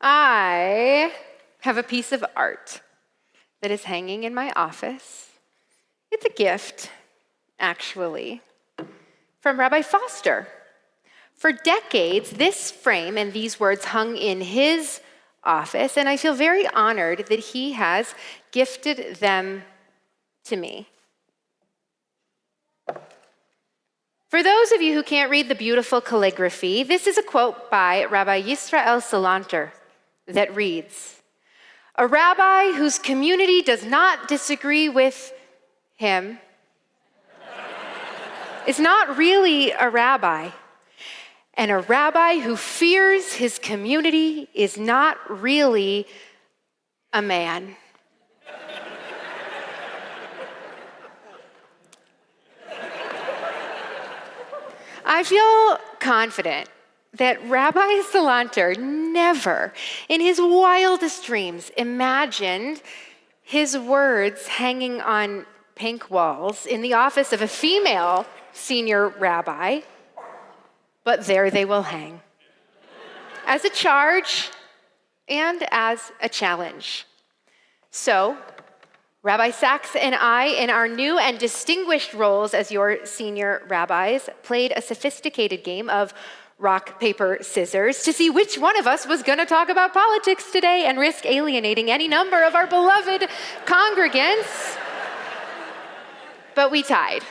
I have a piece of art that is hanging in my office. It's a gift, actually, from Rabbi Foster. For decades, this frame and these words hung in his office, and I feel very honored that he has gifted them to me. For those of you who can't read the beautiful calligraphy, this is a quote by Rabbi Yisrael Salanter that reads, "A rabbi whose community does not disagree with him is not really a rabbi, and a rabbi who fears his community is not really a man." I feel confident that Rabbi Salanter never, in his wildest dreams, imagined his words hanging on pink walls in the office of a female senior rabbi, but there they will hang, as a charge and as a challenge. So, Rabbi Sachs and I, in our new and distinguished roles as your senior rabbis, played a sophisticated game of rock, paper, scissors to see which one of us was going to talk about politics today and risk alienating any number of our beloved congregants. But we tied.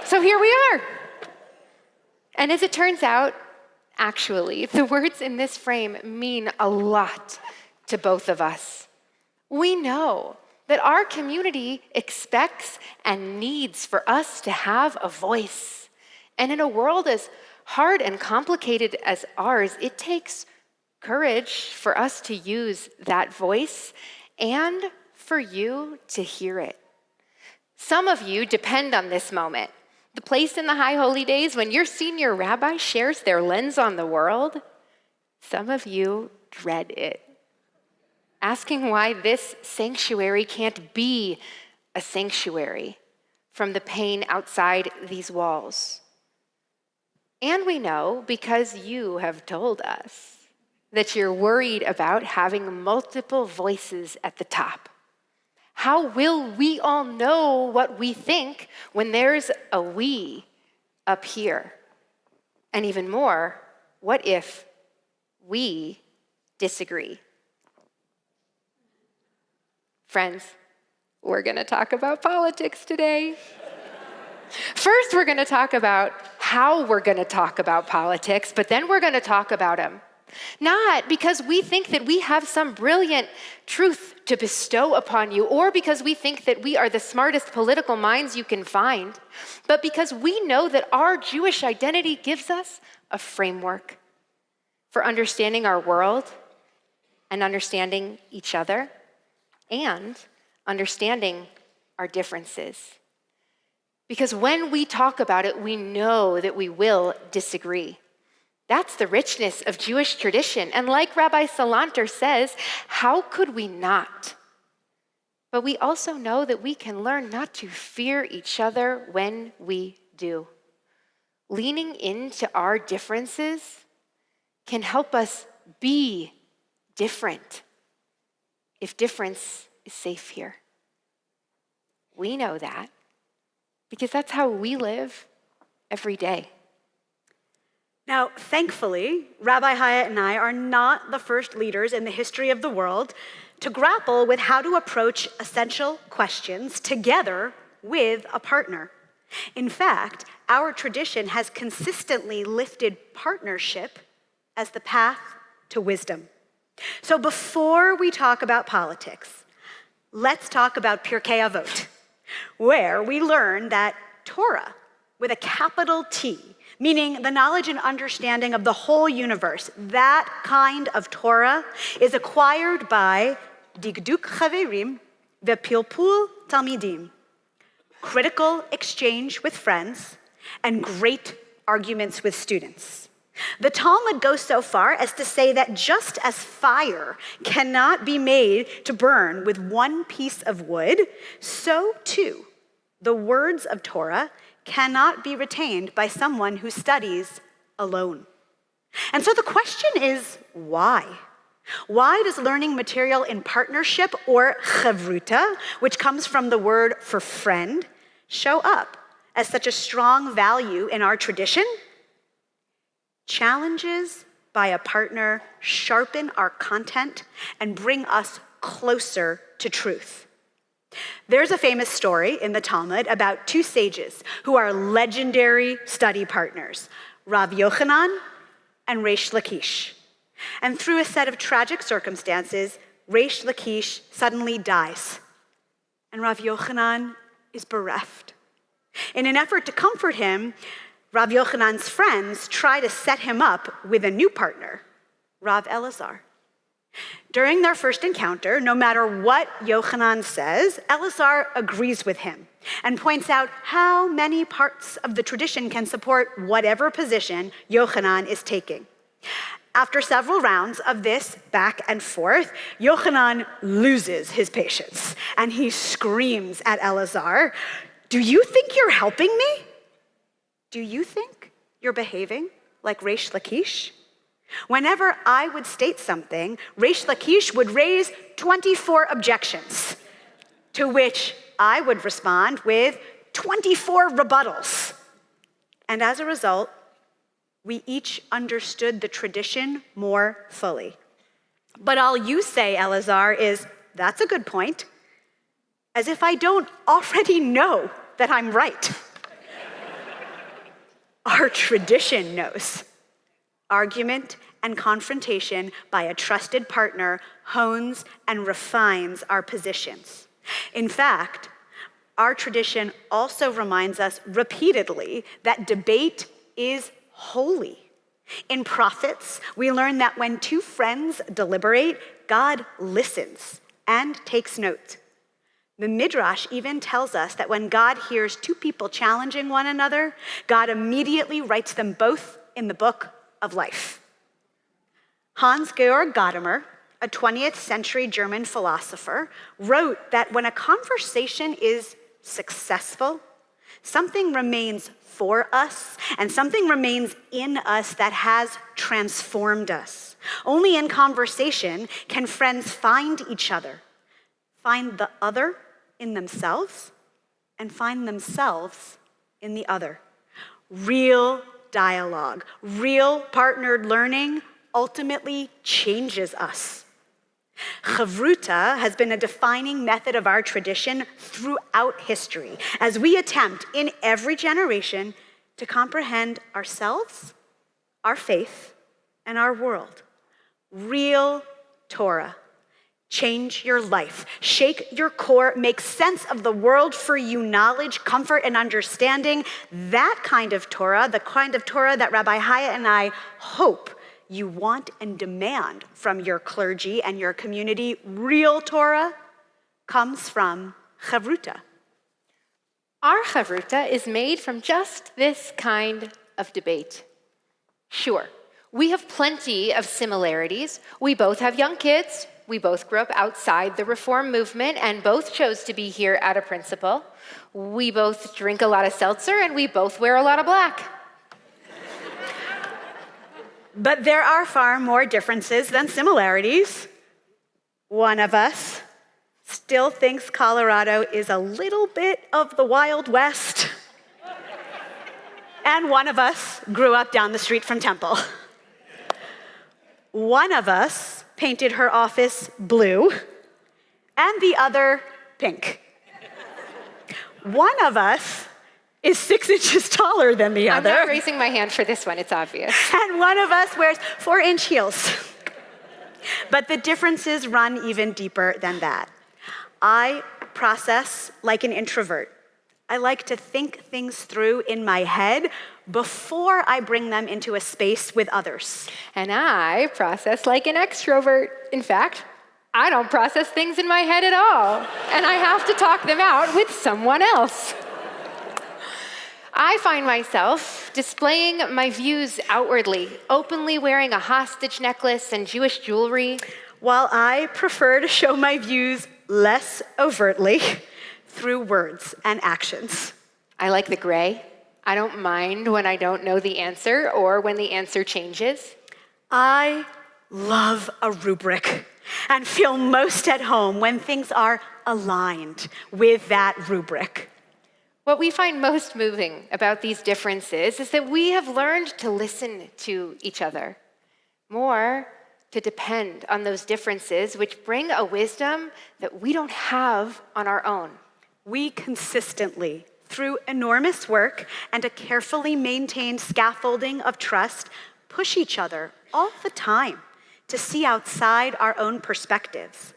So here we are. And as it turns out, actually, the words in this frame mean a lot to both of us. We know that our community expects and needs for us to have a voice. And in a world as hard and complicated as ours, it takes courage for us to use that voice and for you to hear it. Some of you depend on this moment, the place in the High Holy Days when your senior rabbi shares their lens on the world. Some of you dread it, asking why this sanctuary can't be a sanctuary from the pain outside these walls. And we know, because you have told us, that you're worried about having multiple voices at the top. How will we all know what we think when there's a we up here? And even more, what if we disagree? Friends, we're going to talk about politics today. First, we're going to talk about how we're going to talk about politics, but then we're going to talk about them. Not because we think that we have some brilliant truth to bestow upon you, or because we think that we are the smartest political minds you can find, but because we know that our Jewish identity gives us a framework for understanding our world and understanding each other and understanding our differences. Because when we talk about it, we know that we will disagree. That's the richness of Jewish tradition. And like Rabbi Salanter says, how could we not? But we also know that we can learn not to fear each other when we do. Leaning into our differences can help us be different if difference is safe here. We know that because that's how we live every day. Now, thankfully, Rabbi Hyatt and I are not the first leaders in the history of the world to grapple with how to approach essential questions together with a partner. In fact, our tradition has consistently lifted partnership as the path to wisdom. So before we talk about politics, let's talk about Pirkei Avot, where we learn that Torah, with a capital T, meaning the knowledge and understanding of the whole universe, that kind of Torah is acquired by dikduk chaverim vepilpul talmidim, critical exchange with friends, and great arguments with students. The Talmud goes so far as to say that just as fire cannot be made to burn with one piece of wood, so too the words of Torah cannot be retained by someone who studies alone. And so the question is, why? Why does learning material in partnership, or kavruta, which comes from the word for friend, show up as such a strong value in our tradition? Challenges by a partner sharpen our content and bring us closer to truth. There's a famous story in the Talmud about two sages who are legendary study partners, Rav Yochanan and Reish Lakish. And through a set of tragic circumstances, Reish Lakish suddenly dies, and Rav Yochanan is bereft. In an effort to comfort him, Rav Yochanan's friends try to set him up with a new partner, Rav Elazar. During their first encounter, no matter what Yochanan says, Elazar agrees with him and points out how many parts of the tradition can support whatever position Yochanan is taking. After several rounds of this back and forth, Yochanan loses his patience and he screams at Elazar, "Do you think you're helping me? Do you think you're behaving like Reish Lakish? Whenever I would state something, Reish Lakish would raise 24 objections, to which I would respond with 24 rebuttals. And as a result, we each understood the tradition more fully. But all you say, Elazar, is, 'That's a good point,' as if I don't already know that I'm right." Our tradition knows. Argument and confrontation by a trusted partner hones and refines our positions. In fact, our tradition also reminds us repeatedly that debate is holy. In Prophets, we learn that when two friends deliberate, God listens and takes note. The Midrash even tells us that when God hears two people challenging one another, God immediately writes them both in the book of life. Hans-Georg Gadamer, a 20th century German philosopher, wrote that when a conversation is successful, something remains for us and something remains in us that has transformed us. Only in conversation can friends find each other, find the other in themselves, and find themselves in the other. Real dialogue, real partnered learning ultimately changes us. Kavruta has been a defining method of our tradition throughout history, as we attempt in every generation to comprehend ourselves, our faith, and our world. Real Torah. Change your life, shake your core, make sense of the world for you, knowledge, comfort, and understanding. That kind of Torah, the kind of Torah that Rabbi Hyatt and I hope you want and demand from your clergy and your community, real Torah, comes from kavruta. Our kavruta is made from just this kind of debate. Sure, we have plenty of similarities. We both have young kids. We both grew up outside the Reform movement and both chose to be here at a principal. We both drink a lot of seltzer and we both wear a lot of black. But there are far more differences than similarities. One of us still thinks Colorado is a little bit of the Wild West. And one of us grew up down the street from Temple. One of us painted her office blue, and the other pink. One of us is 6 inches taller than the other. I'm not raising my hand for this one, it's obvious. And one of us wears 4-inch heels. But the differences run even deeper than that. I process like an introvert. I like to think things through in my head before I bring them into a space with others. And I process like an extrovert. In fact, I don't process things in my head at all. And I have to talk them out with someone else. I find myself displaying my views outwardly, openly wearing a hostage necklace and Jewish jewelry. While I prefer to show my views less overtly through words and actions. I like the gray. I don't mind when I don't know the answer or when the answer changes. I love a rubric and feel most at home when things are aligned with that rubric. What we find most moving about these differences is that we have learned to listen to each other, more to depend on those differences, which bring a wisdom that we don't have on our own. We consistently, through enormous work and a carefully maintained scaffolding of trust, push each other all the time to see outside our own perspectives.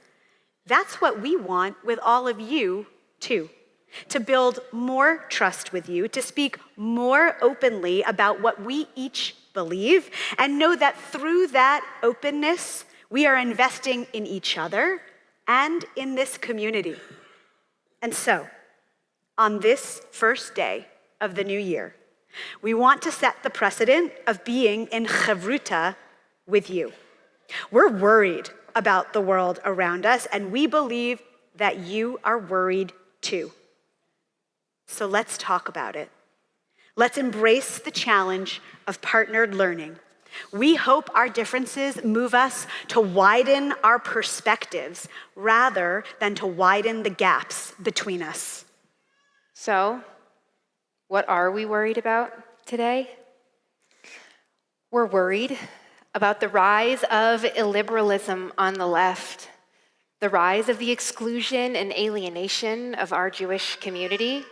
That's what we want with all of you, too. To build more trust with you, to speak more openly about what we each believe, and know that through that openness, we are investing in each other and in this community. And so, on this first day of the new year, we want to set the precedent of being in kavruta with you. We're worried about the world around us, and we believe that you are worried too. So let's talk about it. Let's embrace the challenge of partnered learning. We hope our differences move us to widen our perspectives rather than to widen the gaps between us. So, what are we worried about today? We're worried about the rise of illiberalism on the left, the rise of the exclusion and alienation of our Jewish community,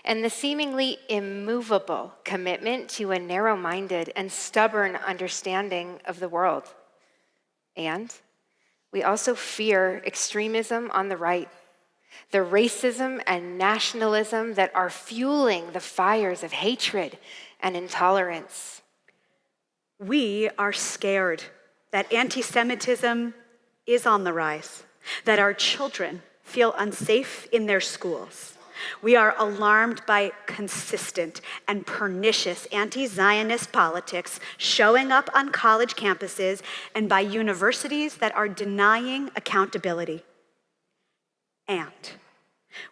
and the seemingly immovable commitment to a narrow-minded and stubborn understanding of the world. And we also fear extremism on the right, the racism and nationalism that are fueling the fires of hatred and intolerance. We are scared that anti-Semitism is on the rise, that our children feel unsafe in their schools. We are alarmed by consistent and pernicious anti-Zionist politics showing up on college campuses and by universities that are denying accountability. And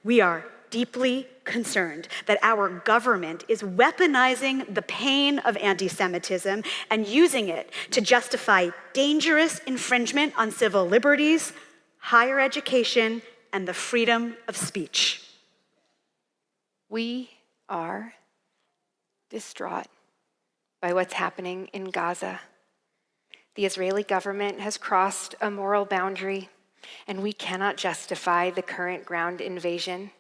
we are deeply concerned that our government is weaponizing the pain of anti-Semitism and using it to justify dangerous infringement on civil liberties, higher education, and the freedom of speech. We are distraught by what's happening in Gaza. The Israeli government has crossed a moral boundary, and we cannot justify the current ground invasion.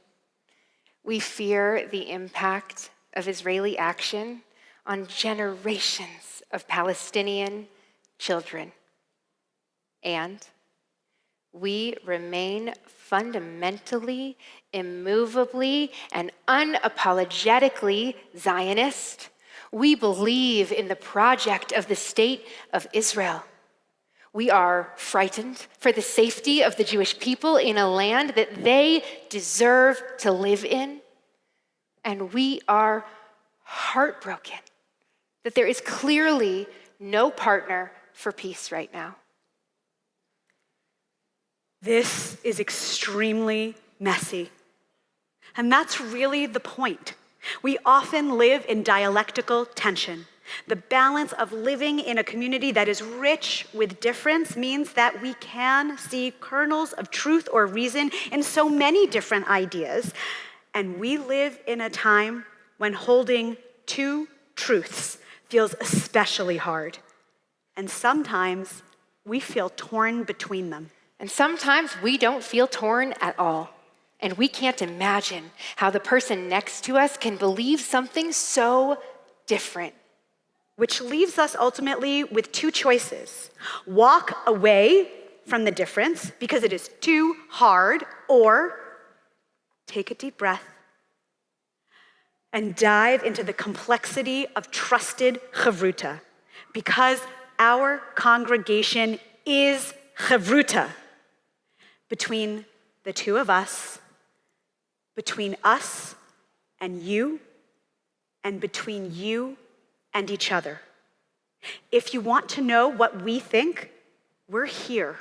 We fear the impact of Israeli action on generations of Palestinian children. And we remain fundamentally, immovably, and unapologetically Zionist. We believe in the project of the state of Israel. We are frightened for the safety of the Jewish people in a land that they deserve to live in. And we are heartbroken that there is clearly no partner for peace right now. This is extremely messy. And that's really the point. We often live in dialectical tension. The balance of living in a community that is rich with difference means that we can see kernels of truth or reason in so many different ideas. And we live in a time when holding two truths feels especially hard. And sometimes we feel torn between them. And sometimes we don't feel torn at all. And we can't imagine how the person next to us can believe something so different. Which leaves us ultimately with two choices. Walk away from the difference because it is too hard, or take a deep breath and dive into the complexity of trusted kavruta, because our congregation is kavruta. Between the two of us, between us and you, and between you and each other. If you want to know what we think, we're here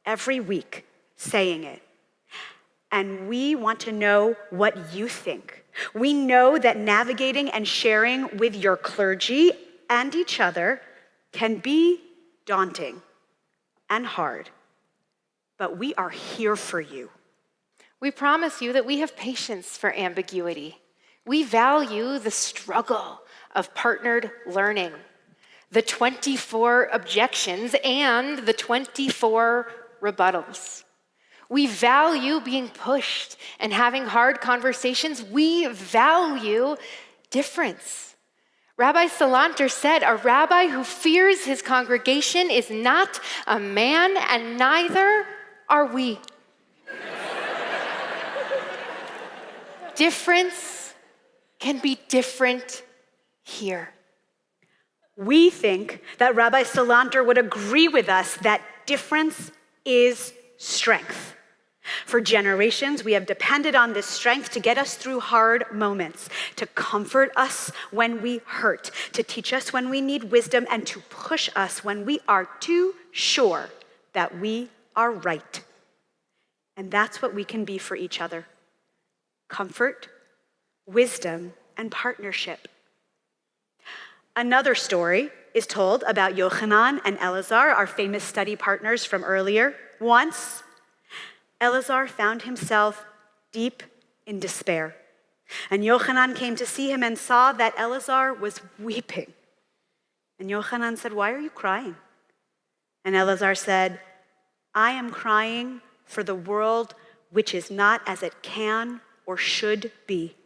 every week saying it. And we want to know what you think. We know that navigating and sharing with your clergy and each other can be daunting and hard, but we are here for you. We promise you that we have patience for ambiguity. We value the struggle of partnered learning, the 24 objections and the 24 rebuttals. We value being pushed and having hard conversations. We value difference. Rabbi Salanter said, "A rabbi who fears his congregation is not a man, and neither are we." Difference can be different here. We think that Rabbi Salanter would agree with us that difference is strength. For generations, we have depended on this strength to get us through hard moments, to comfort us when we hurt, to teach us when we need wisdom, and to push us when we are too sure that we are right. And that's what we can be for each other: comfort, wisdom, and partnership. Another story is told about Yochanan and Elazar, our famous study partners from earlier. Once, Elazar found himself deep in despair, and Yochanan came to see him and saw that Elazar was weeping. And Yochanan said, "Why are you crying?" And Elazar said, "I am crying for the world which is not as it can or should be."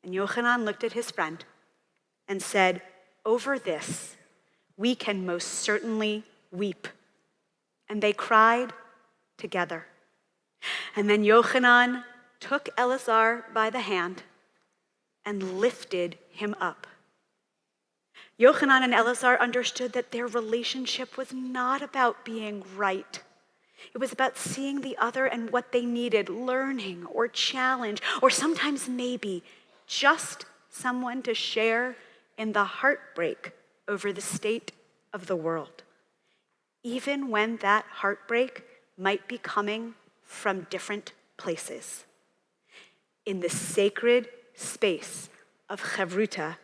And Yochanan looked at his friend and said, "Over this, we can most certainly weep." And they cried together. And then Yochanan took Elazar by the hand and lifted him up. Yochanan and Elazar understood that their relationship was not about being right. It was about seeing the other and what they needed, learning or challenge, or sometimes maybe just someone to share in the heartbreak over the state of the world, even when that heartbreak might be coming from different places. In the sacred space of kavruta,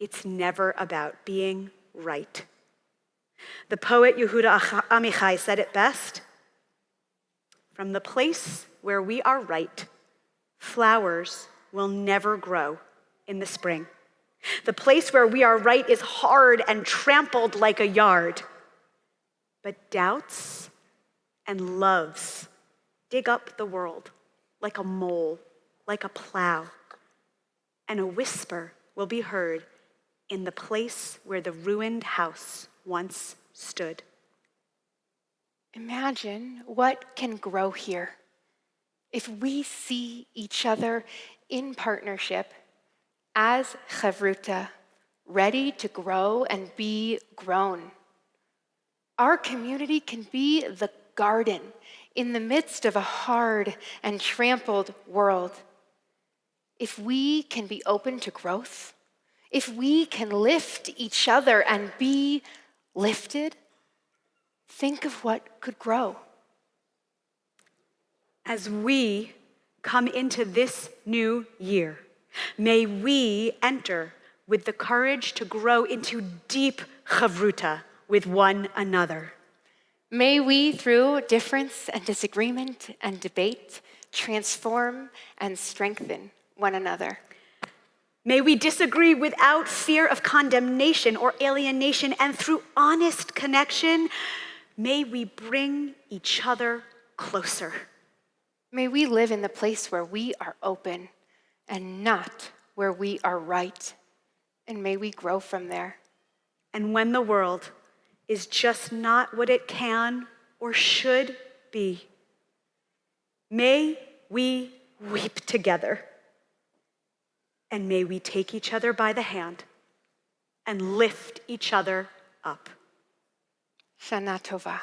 it's never about being right. The poet Yehuda Amichai said it best: "From the place where we are right, flowers will never grow in the spring. The place where we are right is hard and trampled like a yard. But doubts and loves dig up the world like a mole, like a plow. And a whisper will be heard in the place where the ruined house once stood." Imagine what can grow here if we see each other in partnership as kavruta, ready to grow and be grown. Our community can be the garden in the midst of a hard and trampled world. If we can be open to growth, if we can lift each other and be lifted, think of what could grow. As we come into this new year, may we enter with the courage to grow into deep kavruta with one another. May we, through difference and disagreement and debate, transform and strengthen one another. May we disagree without fear of condemnation or alienation, and through honest connection, may we bring each other closer. May we live in the place where we are open and not where we are right, and may we grow from there. And when the world is just not what it can or should be, may we weep together, and may we take each other by the hand and lift each other up. Shana Tova.